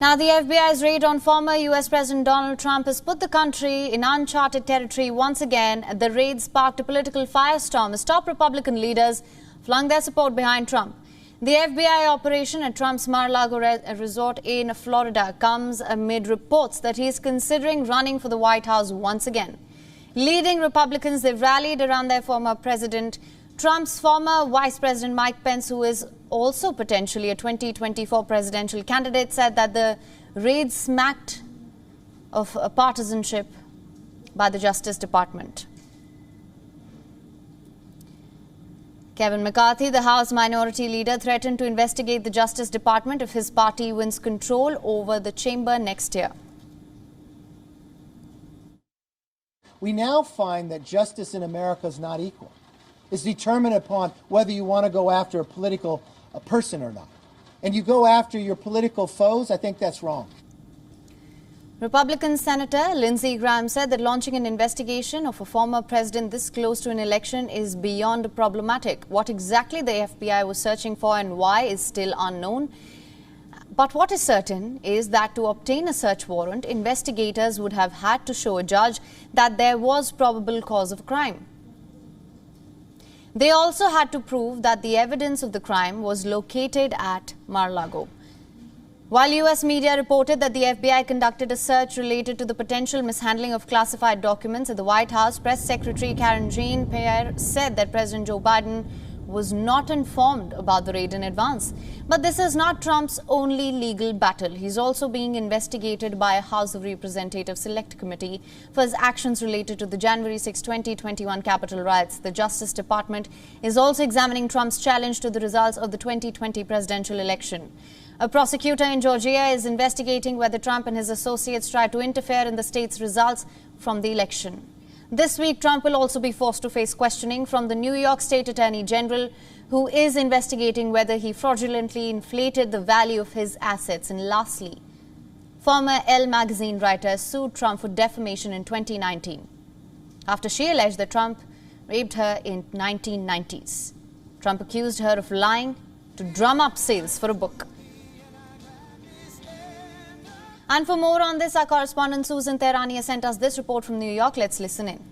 Now, the FBI's raid on former U.S. President Donald Trump has put the country in uncharted territory once again. The raid sparked a political firestorm as top Republican leaders flung their support behind Trump. The FBI operation at Trump's Mar-a-Lago resort in Florida comes amid reports that he is considering running for the White House once again. Leading Republicans, they've rallied around their former president. Trump's former Vice President Mike Pence, who is also potentially a 2024 presidential candidate, said that the raid smacked of partisanship by the Justice Department. Kevin McCarthy, the House Minority Leader, threatened to investigate the Justice Department if his party wins control over the chamber next year. We now find that justice in America is not equal. It's determined upon whether you want to go after a political person or not. And you go after your political foes, I think that's wrong. Republican Senator Lindsey Graham said that launching an investigation of a former president this close to an election is beyond problematic. What exactly the FBI was searching for and why is still unknown. But what is certain is that to obtain a search warrant, investigators would have had to show a judge that there was probable cause of crime. They also had to prove that the evidence of the crime was located at Mar-a-Lago. While U.S. media reported that the FBI conducted a search related to the potential mishandling of classified documents at the White House, Press Secretary Karen Jean-Pierre said that President Joe Biden was not informed about the raid in advance. But this is not Trump's only legal battle. He's also being investigated by a House of Representatives Select Committee for his actions related to the January 6, 2021 Capitol riots. The Justice Department is also examining Trump's challenge to the results of the 2020 presidential election. A prosecutor in Georgia is investigating whether Trump and his associates tried to interfere in the state's results from the election. This week, Trump will also be forced to face questioning from the New York State Attorney General, who is investigating whether he fraudulently inflated the value of his assets. And lastly, former Elle magazine writer sued Trump for defamation in 2019 after she alleged that Trump raped her in 1990s. Trump accused her of lying to drum up sales for a book. And for more on this, our correspondent Susan Tehrani has sent us this report from New York. Let's listen in.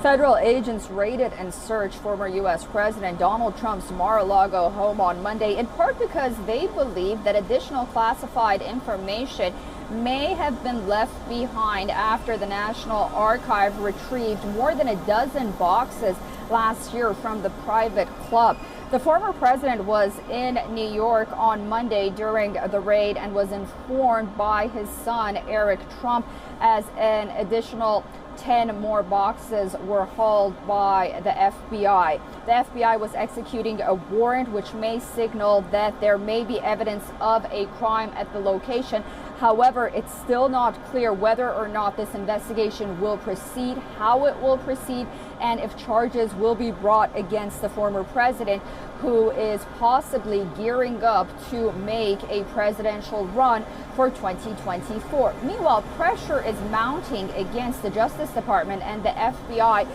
Federal agents raided and searched former U.S. President Donald Trump's Mar-a-Lago home on Monday, in part because they believe that additional classified information may have been left behind after the National Archive retrieved more than a dozen boxes last year from the private club. The former president was in New York on Monday during the raid and was informed by his son, Eric Trump, as an additional 10 more boxes were hauled by the FBI. The FBI was executing a warrant which may signal that there may be evidence of a crime at the location. However, it's still not clear whether or not this investigation will proceed, how it will proceed, and if charges will be brought against the former president, who is possibly gearing up to make a presidential run for 2024. Meanwhile, pressure is mounting against the Justice Department and the FBI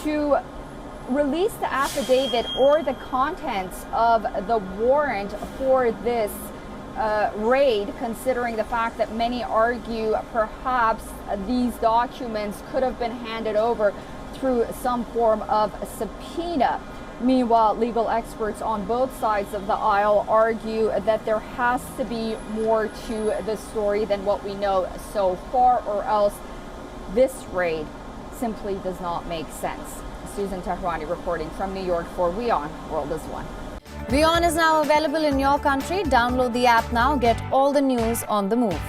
to release the affidavit or the contents of the warrant for this raid, considering the fact that many argue perhaps these documents could have been handed over through some form of subpoena. Meanwhile, legal experts on both sides of the aisle argue that there has to be more to the story than what we know so far, or else this raid simply does not make sense. Susan Tehrani reporting from New York for WION World is One. WION is now available in your country. Download the app now. Get all the news on the move.